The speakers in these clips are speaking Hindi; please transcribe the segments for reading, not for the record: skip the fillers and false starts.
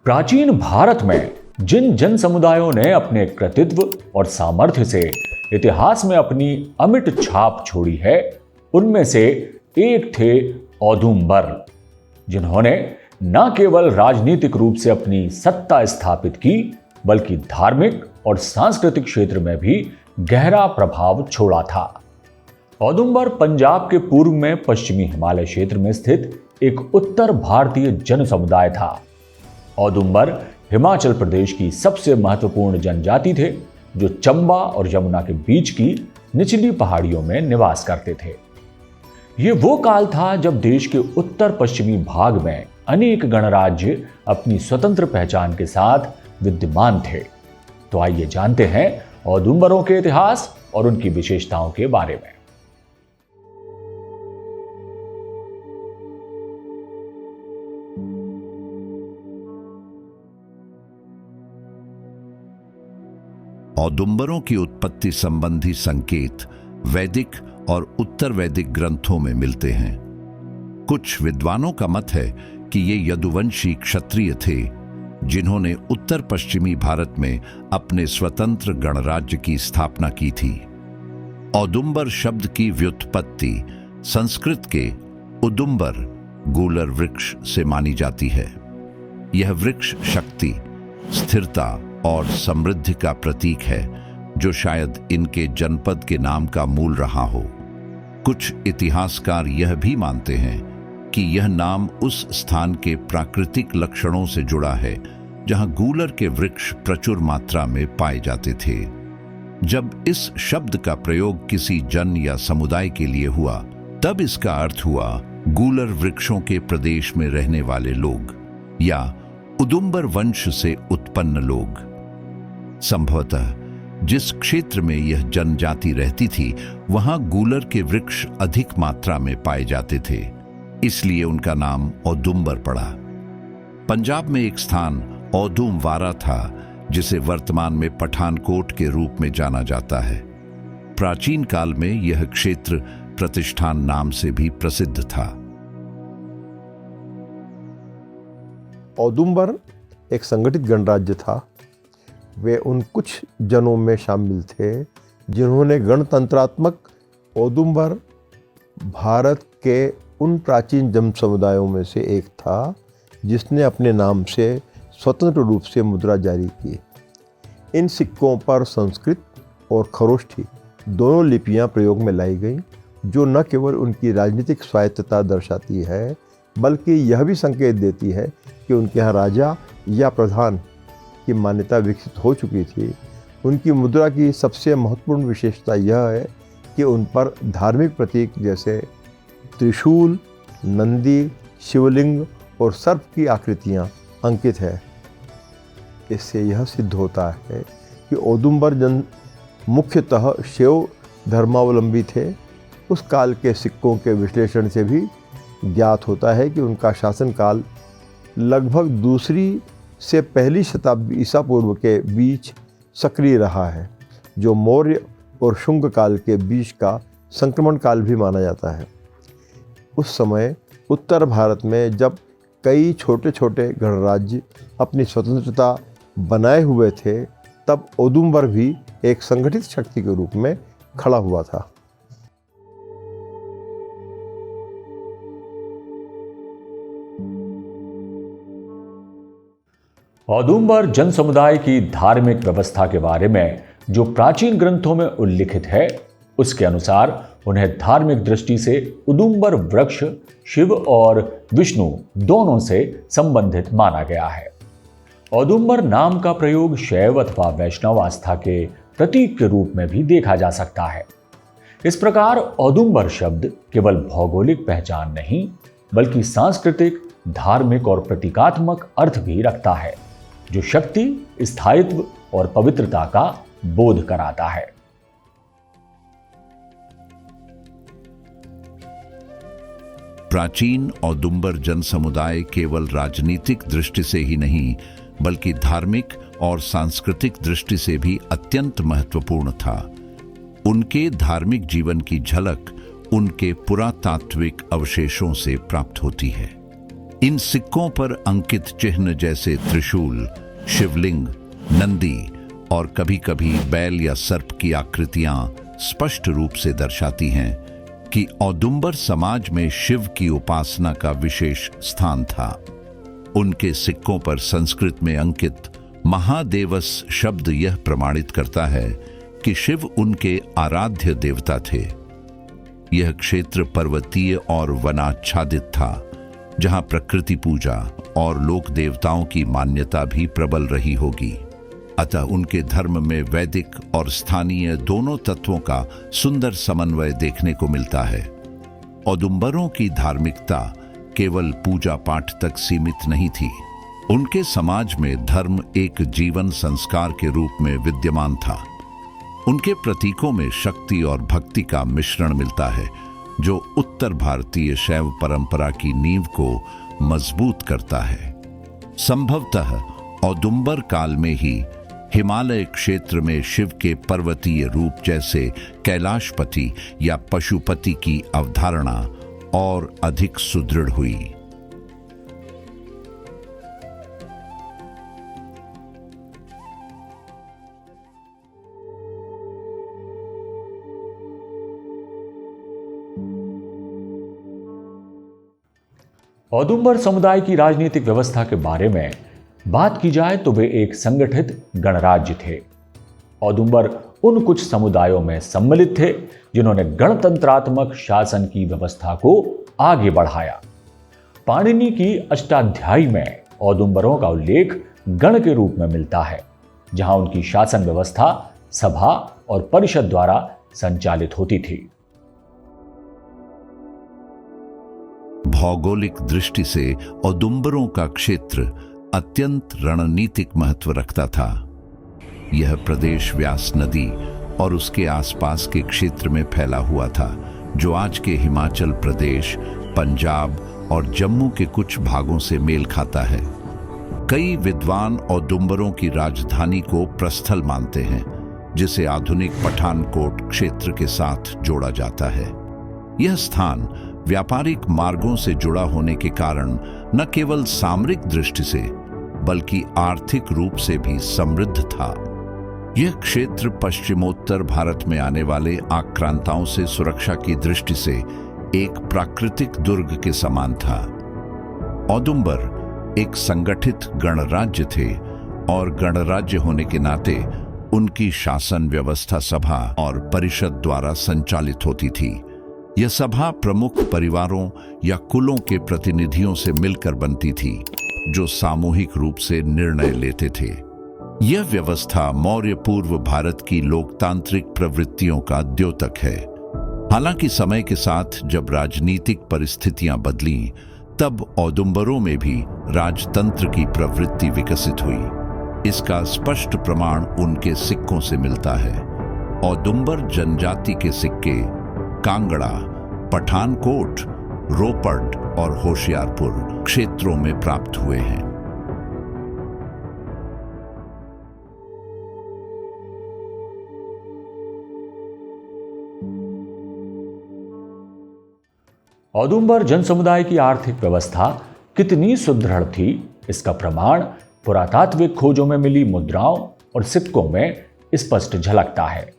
प्राचीन भारत में जिन जन समुदायों ने अपने कृतित्व और सामर्थ्य से इतिहास में अपनी अमिट छाप छोड़ी है, उनमें से एक थे औदुंबर, जिन्होंने न केवल राजनीतिक रूप से अपनी सत्ता स्थापित की, बल्कि धार्मिक और सांस्कृतिक क्षेत्र में भी गहरा प्रभाव छोड़ा था। औदुंबर पंजाब के पूर्व में पश्चिमी हिमालय क्षेत्र में स्थित एक उत्तर भारतीय जन समुदाय था। औदुंबर हिमाचल प्रदेश की सबसे महत्वपूर्ण जनजाति थे, जो चंबा और यमुना के बीच की निचली पहाड़ियों में निवास करते थे। यह वो काल था जब देश के उत्तर पश्चिमी भाग में अनेक गणराज्य अपनी स्वतंत्र पहचान के साथ विद्यमान थे। तो आइए जानते हैं औदुंबरों के इतिहास और उनकी विशेषताओं के बारे में। औदुंबरों की उत्पत्ति संबंधी संकेत वैदिक और उत्तर वैदिक ग्रंथों में मिलते हैं। कुछ विद्वानों का मत है कि ये यदुवंशी क्षत्रिय थे, जिन्होंने उत्तर पश्चिमी भारत में अपने स्वतंत्र गणराज्य की स्थापना की थी। औदुंबर शब्द की व्युत्पत्ति संस्कृत के उदुंबर गूलर वृक्ष से मानी जाती है। यह वृक्ष शक्ति, स्थिरता और समृद्धि का प्रतीक है, जो शायद इनके जनपद के नाम का मूल रहा हो। कुछ इतिहासकार यह भी मानते हैं कि यह नाम उस स्थान के प्राकृतिक लक्षणों से जुड़ा है जहां गूलर के वृक्ष प्रचुर मात्रा में पाए जाते थे। जब इस शब्द का प्रयोग किसी जन या समुदाय के लिए हुआ, तब इसका अर्थ हुआ गूलर वृक्षों के प्रदेश में रहने वाले लोग या उदुंबर वंश से उत्पन्न लोग। संभवतः जिस क्षेत्र में यह जनजाति रहती थी, वहां गूलर के वृक्ष अधिक मात्रा में पाए जाते थे, इसलिए उनका नाम औदुंबर पड़ा। पंजाब में एक स्थान औदुंवारा था, जिसे वर्तमान में पठानकोट के रूप में जाना जाता है। प्राचीन काल में यह क्षेत्र प्रतिष्ठान नाम से भी प्रसिद्ध था। औदुंबर एक संगठित गणराज्य था। वे उन कुछ जनों में शामिल थे जिन्होंने गणतंत्रात्मक औदुंबर भारत के उन प्राचीन जन समुदायों में से एक था जिसने अपने नाम से स्वतंत्र रूप से मुद्रा जारी की। इन सिक्कों पर संस्कृत और खरोष्ठी दोनों लिपियां प्रयोग में लाई गईं, जो न केवल उनकी राजनीतिक स्वायत्तता दर्शाती है, बल्कि यह भी संकेत देती है कि उनके यहाँ राजा या प्रधान की मान्यता विकसित हो चुकी थी। उनकी मुद्रा की सबसे महत्वपूर्ण विशेषता यह है कि उन पर धार्मिक प्रतीक जैसे त्रिशूल, नंदी, शिवलिंग और सर्प की आकृतियाँ अंकित है। इससे यह सिद्ध होता है कि औदुंबर जन मुख्यतः शैव धर्मावलंबी थे। उस काल के सिक्कों के विश्लेषण से भी ज्ञात होता है कि उनका शासनकाल लगभग दूसरी से पहली शताब्दी ईसा पूर्व के बीच सक्रिय रहा है, जो मौर्य और शुंग काल के बीच का संक्रमण काल भी माना जाता है। उस समय उत्तर भारत में जब कई छोटे छोटे गणराज्य अपनी स्वतंत्रता बनाए हुए थे, तब औदुंबर भी एक संगठित शक्ति के रूप में खड़ा हुआ था। औदुंबर जन समुदाय की धार्मिक व्यवस्था के बारे में जो प्राचीन ग्रंथों में उल्लिखित है, उसके अनुसार उन्हें धार्मिक दृष्टि से उदुंबर वृक्ष शिव और विष्णु दोनों से संबंधित माना गया है। औदुंबर नाम का प्रयोग शैव अथवा वैष्णव आस्था के प्रतीक के रूप में भी देखा जा सकता है। इस प्रकार औदुंबर शब्द केवल भौगोलिक पहचान नहीं, बल्कि सांस्कृतिक, धार्मिक और प्रतीकात्मक अर्थ भी रखता है, जो शक्ति, स्थायित्व और पवित्रता का बोध कराता है। प्राचीन औदुंबर जन समुदाय केवल राजनीतिक दृष्टि से ही नहीं, बल्कि धार्मिक और सांस्कृतिक दृष्टि से भी अत्यंत महत्वपूर्ण था। उनके धार्मिक जीवन की झलक उनके पुरातात्विक अवशेषों से प्राप्त होती है। इन सिक्कों पर अंकित चिन्ह जैसे त्रिशूल, शिवलिंग, नंदी और कभी-कभी बैल या सर्प की आकृतियां स्पष्ट रूप से दर्शाती हैं कि औदुंबर समाज में शिव की उपासना का विशेष स्थान था। उनके सिक्कों पर संस्कृत में अंकित महादेवस शब्द यह प्रमाणित करता है कि शिव उनके आराध्य देवता थे। यह क्षेत्र पर्वतीय और वनाच्छादित था, जहां प्रकृति पूजा और लोक देवताओं की मान्यता भी प्रबल रही होगी। अतः उनके धर्म में वैदिक और स्थानीय दोनों तत्वों का सुंदर समन्वय देखने को मिलता है। औदुंबरों की धार्मिकता केवल पूजा पाठ तक सीमित नहीं थी। उनके समाज में धर्म एक जीवन संस्कार के रूप में विद्यमान था। उनके प्रतीकों में शक्ति और भक्ति का मिश्रण मिलता है, जो उत्तर भारतीय शैव परंपरा की नींव को मजबूत करता है। संभवतः औदुंबर काल में ही हिमालय क्षेत्र में शिव के पर्वतीय रूप जैसे कैलाशपति या पशुपति की अवधारणा और अधिक सुदृढ़ हुई। औदुंबर समुदाय की राजनीतिक व्यवस्था के बारे में बात की जाए तो वे एक संगठित गणराज्य थे। औदुंबर उन कुछ समुदायों में सम्मिलित थे जिन्होंने गणतंत्रात्मक शासन की व्यवस्था को आगे बढ़ाया। पाणिनि की अष्टाध्यायी में औदुंबरों का उल्लेख गण के रूप में मिलता है, जहां उनकी शासन व्यवस्था सभा और परिषद द्वारा संचालित होती थी। भौगोलिक दृष्टि से औदुंबरों का क्षेत्र अत्यंत रणनीतिक महत्व रखता था। यह प्रदेश व्यास नदी और उसके आसपास के क्षेत्र में फैला हुआ था, जो आज के हिमाचल प्रदेश, पंजाब और जम्मू के कुछ भागों से मेल खाता है। कई विद्वान औदुंबरों की राजधानी को प्रस्थल मानते हैं, जिसे आधुनिक पठानकोट क्षेत्र के साथ जोड़ा जाता है। यह स्थान व्यापारिक मार्गों से जुड़ा होने के कारण न केवल सामरिक दृष्टि से बल्कि आर्थिक रूप से भी समृद्ध था। यह क्षेत्र पश्चिमोत्तर भारत में आने वाले आक्रांताओं से सुरक्षा की दृष्टि से एक प्राकृतिक दुर्ग के समान था। औदुंबर एक संगठित गणराज्य थे और गणराज्य होने के नाते उनकी शासन व्यवस्था सभा और परिषद द्वारा संचालित होती थी। यह सभा प्रमुख परिवारों या कुलों के प्रतिनिधियों से मिलकर बनती थी, जो सामूहिक रूप से निर्णय लेते थे। यह व्यवस्था मौर्य पूर्व भारत की लोकतांत्रिक प्रवृत्तियों का द्योतक है। हालांकि समय के साथ जब राजनीतिक परिस्थितियां बदलीं, तब औदुंबरों में भी राजतंत्र की प्रवृत्ति विकसित हुई। इसका स्पष्ट प्रमाण उनके सिक्कों से मिलता है। औदुंबर जनजाति के सिक्के कांगड़ा, पठानकोट, रोपड़ और होशियारपुर क्षेत्रों में प्राप्त हुए हैं। औदुंबर जनसमुदाय की आर्थिक व्यवस्था कितनी सुदृढ़ थी, इसका प्रमाण पुरातात्विक खोजों में मिली मुद्राओं और सिक्कों में स्पष्ट झलकता है।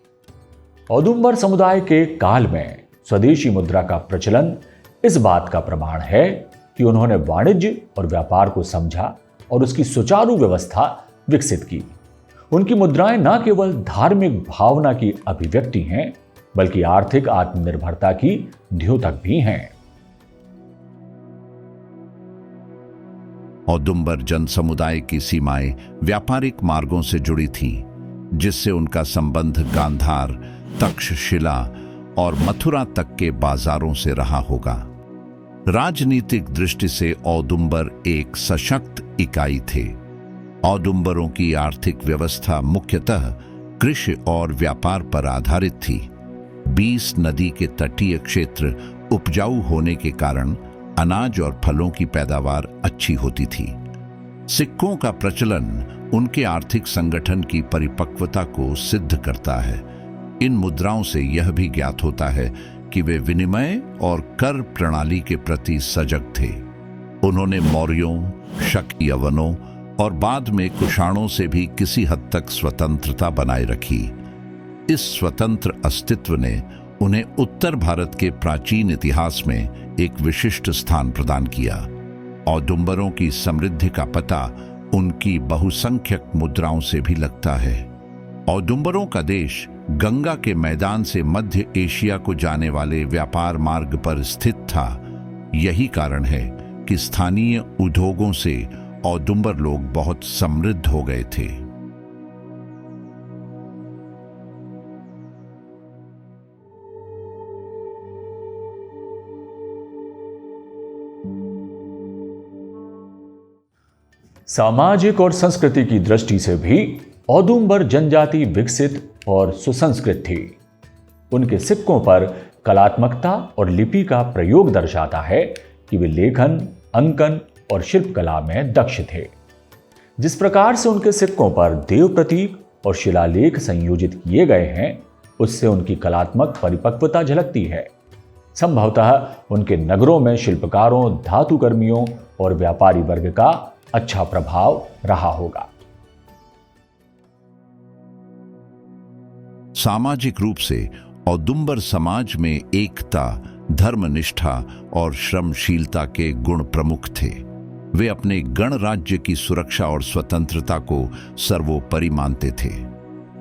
औदुंबर समुदाय के काल में स्वदेशी मुद्रा का प्रचलन इस बात का प्रमाण है कि उन्होंने वाणिज्य और व्यापार को समझा और उसकी सुचारू व्यवस्था विकसित की। उनकी मुद्राएं न केवल धार्मिक भावना की अभिव्यक्ति हैं, बल्कि आर्थिक आत्मनिर्भरता की द्योतक भी हैं। औदुंबर जन समुदाय की सीमाएं व्यापारिक मार्गों से जुड़ी थीं, जिससे उनका संबंध गांधार, तक्षशिला और मथुरा तक के बाजारों से रहा होगा। राजनीतिक दृष्टि से औदुंबर एक सशक्त इकाई थे। औदुंबरों की आर्थिक व्यवस्था मुख्यतः कृषि और व्यापार पर आधारित थी। 20 नदी के तटीय क्षेत्र उपजाऊ होने के कारण अनाज और फलों की पैदावार अच्छी होती थी। सिक्कों का प्रचलन उनके आर्थिक संगठन की परिपक्वता को सिद्ध करता है। इन मुद्राओं से यह भी ज्ञात होता है कि वे विनिमय और कर प्रणाली के प्रति सजग थे। उन्होंने मौर्यों, शक यवनों और बाद में कुषाणों से भी किसी हद तक स्वतंत्रता बनाए रखी। इस स्वतंत्र अस्तित्व ने उन्हें उत्तर भारत के प्राचीन इतिहास में एक विशिष्ट स्थान प्रदान किया। औदुंबरों की समृद्धि का पता उनकी बहुसंख्यक मुद्राओं से भी लगता है। औदुंबरों का देश गंगा के मैदान से मध्य एशिया को जाने वाले व्यापार मार्ग पर स्थित था। यही कारण है कि स्थानीय उद्योगों से औदुंबर लोग बहुत समृद्ध हो गए थे। सामाजिक और संस्कृति की दृष्टि से भी औदुंबर जनजाति विकसित और सुसंस्कृत थी। उनके सिक्कों पर कलात्मकता और लिपि का प्रयोग दर्शाता है कि वे लेखन, अंकन और शिल्पकला में दक्ष थे। जिस प्रकार से उनके सिक्कों पर देव प्रतीक और शिलालेख संयोजित किए गए हैं, उससे उनकी कलात्मक परिपक्वता झलकती है। संभवतः उनके नगरों में शिल्पकारों, धातुकर्मियों और व्यापारी वर्ग का अच्छा प्रभाव रहा होगा। सामाजिक रूप से औदुंबर समाज में एकता, धर्मनिष्ठा और श्रमशीलता के गुण प्रमुख थे। वे अपने गणराज्य की सुरक्षा और स्वतंत्रता को सर्वोपरि मानते थे।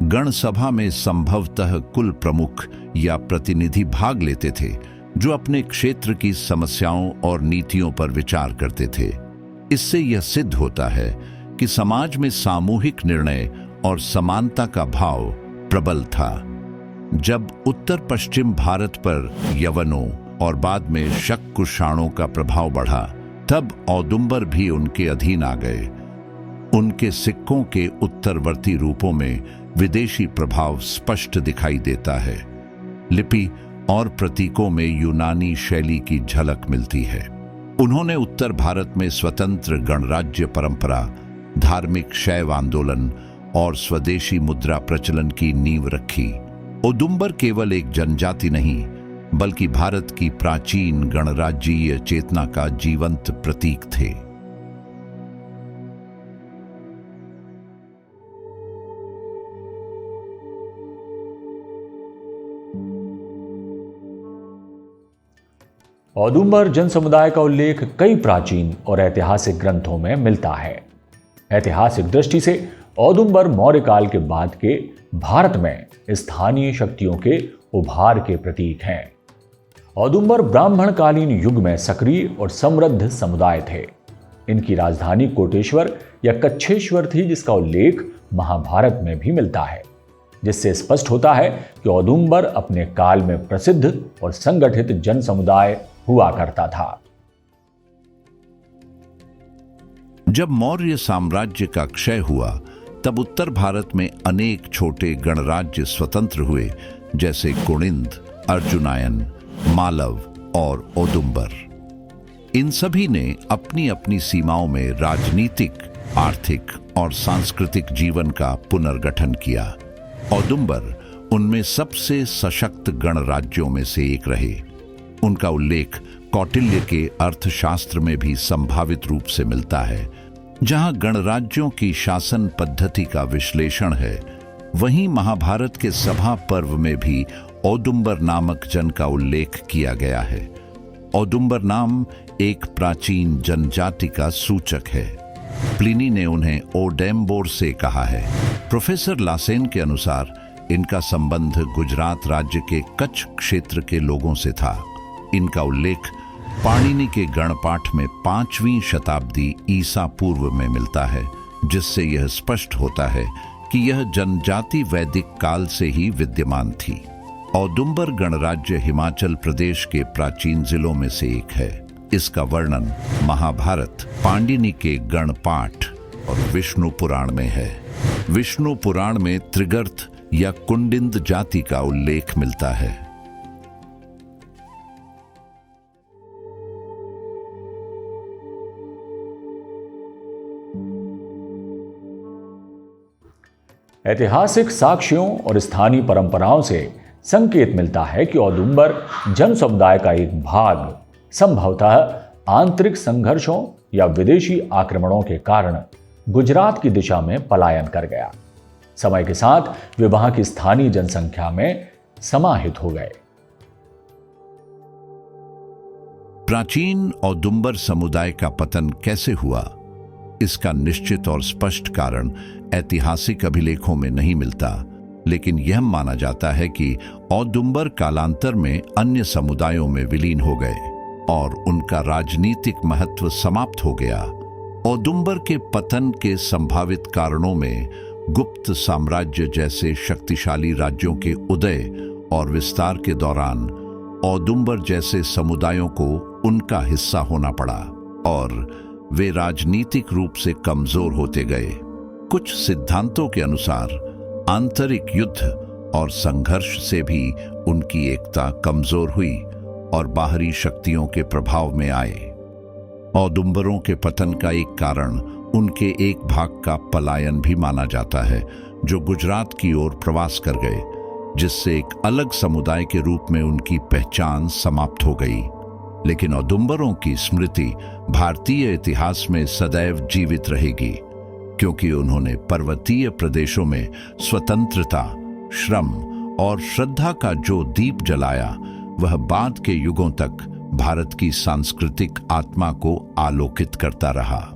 गण सभा में संभवतः कुल प्रमुख या प्रतिनिधि भाग लेते थे, जो अपने क्षेत्र की समस्याओं और नीतियों पर विचार करते थे। इससे यह सिद्ध होता है कि समाज में सामूहिक निर्णय और समानता का भाव प्रबल था। जब उत्तर पश्चिम भारत पर यवनों और बाद में शक कुषाणों का प्रभाव बढ़ा, तब औदुंबर भी उनके अधीन आ गए। उनके सिक्कों के उत्तरवर्ती रूपों में विदेशी प्रभाव स्पष्ट दिखाई देता है। लिपि और प्रतीकों में यूनानी शैली की झलक मिलती है। उन्होंने उत्तर भारत में स्वतंत्र गणराज्य परंपरा, धार्मिक शैव आंदोलन और स्वदेशी मुद्रा प्रचलन की नींव रखी। औदुंबर केवल एक जनजाति नहीं, बल्कि भारत की प्राचीन गणराज्यीय चेतना का जीवंत प्रतीक थे। औदुंबर जन समुदाय का उल्लेख कई प्राचीन और ऐतिहासिक ग्रंथों में मिलता है। ऐतिहासिक दृष्टि से औदुंबर मौर्य काल के बाद के भारत में स्थानीय शक्तियों के उभार के प्रतीक हैं। औदुंबर ब्राह्मणकालीन युग में सक्रिय और समृद्ध समुदाय थे। इनकी राजधानी कोटेश्वर या कच्छेश्वर थी, जिसका उल्लेख महाभारत में भी मिलता है, जिससे स्पष्ट होता है कि औदुंबर अपने काल में प्रसिद्ध और संगठित जन समुदाय हुआ करता था। जब मौर्य साम्राज्य का क्षय हुआ, तब उत्तर भारत में अनेक छोटे गणराज्य स्वतंत्र हुए, जैसे कुणिंद, अर्जुनायन, मालव और औदुंबर। इन सभी ने अपनी अपनी सीमाओं में राजनीतिक, आर्थिक और सांस्कृतिक जीवन का पुनर्गठन किया। औदुंबर उनमें सबसे सशक्त गणराज्यों में से एक रहे। उनका उल्लेख कौटिल्य के अर्थशास्त्र में भी संभावित रूप से मिलता है। जहां गणराज्यों की शासन पद्धति का विश्लेषण है, वहीं महाभारत के सभा पर्व में भी औदुंबर नामक जन का उल्लेख किया गया है। औदुंबर नाम एक प्राचीन जनजाति का सूचक है। प्लिनी ने उन्हें ओडेम्बोर से कहा है। प्रोफेसर लासेन के अनुसार इनका संबंध गुजरात राज्य के कच्छ क्षेत्र के लोगों से था। इनका उल्लेख पाणिनि के गणपाठ में 5वीं शताब्दी ईसा पूर्व में मिलता है, जिससे यह स्पष्ट होता है कि यह जनजाति वैदिक काल से ही विद्यमान थी। औदुंबर गणराज्य हिमाचल प्रदेश के प्राचीन जिलों में से एक है। इसका वर्णन महाभारत, पाणिनि के गणपाठ और विष्णु पुराण में है। विष्णु पुराण में त्रिगर्त या कुंडिंद जाति का उल्लेख मिलता है। ऐतिहासिक साक्ष्यों और स्थानीय परंपराओं से संकेत मिलता है कि औदुंबर जन समुदाय का एक भाग संभवतः आंतरिक संघर्षों या विदेशी आक्रमणों के कारण गुजरात की दिशा में पलायन कर गया। समय के साथ वे वहां की स्थानीय जनसंख्या में समाहित हो गए। प्राचीन औदुंबर समुदाय का पतन कैसे हुआ, इसका निश्चित और स्पष्ट कारण ऐतिहासिक अभिलेखों में नहीं मिलता, लेकिन यह माना जाता है कि औदुंबर कालांतर में अन्य समुदायों में विलीन हो गए और उनका राजनीतिक महत्व समाप्त हो गया। औदुंबर के पतन के संभावित कारणों में गुप्त साम्राज्य जैसे शक्तिशाली राज्यों के उदय और विस्तार के दौरान औदुंबर जैसे समुदायों को उनका हिस्सा होना पड़ा और वे राजनीतिक रूप से कमजोर होते गए। कुछ सिद्धांतों के अनुसार आंतरिक युद्ध और संघर्ष से भी उनकी एकता कमजोर हुई और बाहरी शक्तियों के प्रभाव में आए। औदुंबरों के पतन का एक कारण उनके एक भाग का पलायन भी माना जाता है, जो गुजरात की ओर प्रवास कर गए, जिससे एक अलग समुदाय के रूप में उनकी पहचान समाप्त हो गई। लेकिन औदुंबरों की स्मृति भारतीय इतिहास में सदैव जीवित रहेगी, क्योंकि उन्होंने पर्वतीय प्रदेशों में स्वतंत्रता, श्रम और श्रद्धा का जो दीप जलाया, वह बाद के युगों तक भारत की सांस्कृतिक आत्मा को आलोकित करता रहा।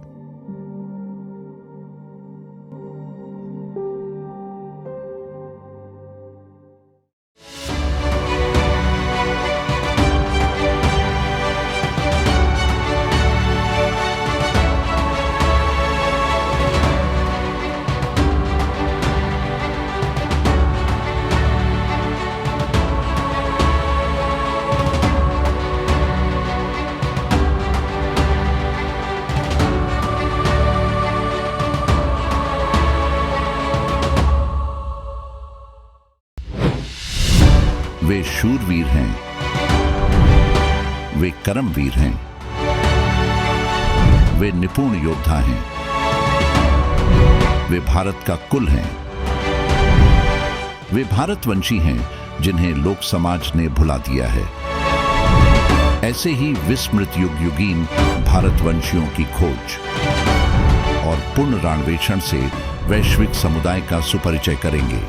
वे शूरवीर हैं, वे कर्मवीर हैं, वे निपुण योद्धा हैं, वे भारत का कुल हैं, वे भारतवंशी हैं जिन्हें लोक समाज ने भुला दिया है। ऐसे ही विस्मृत युगयुगीन भारतवंशियों की खोज और पुनरान्वेषण से वैश्विक समुदाय का सुपरिचय करेंगे।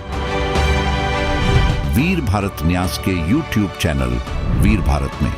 वीर भारत न्यास के YouTube चैनल वीर भारत में।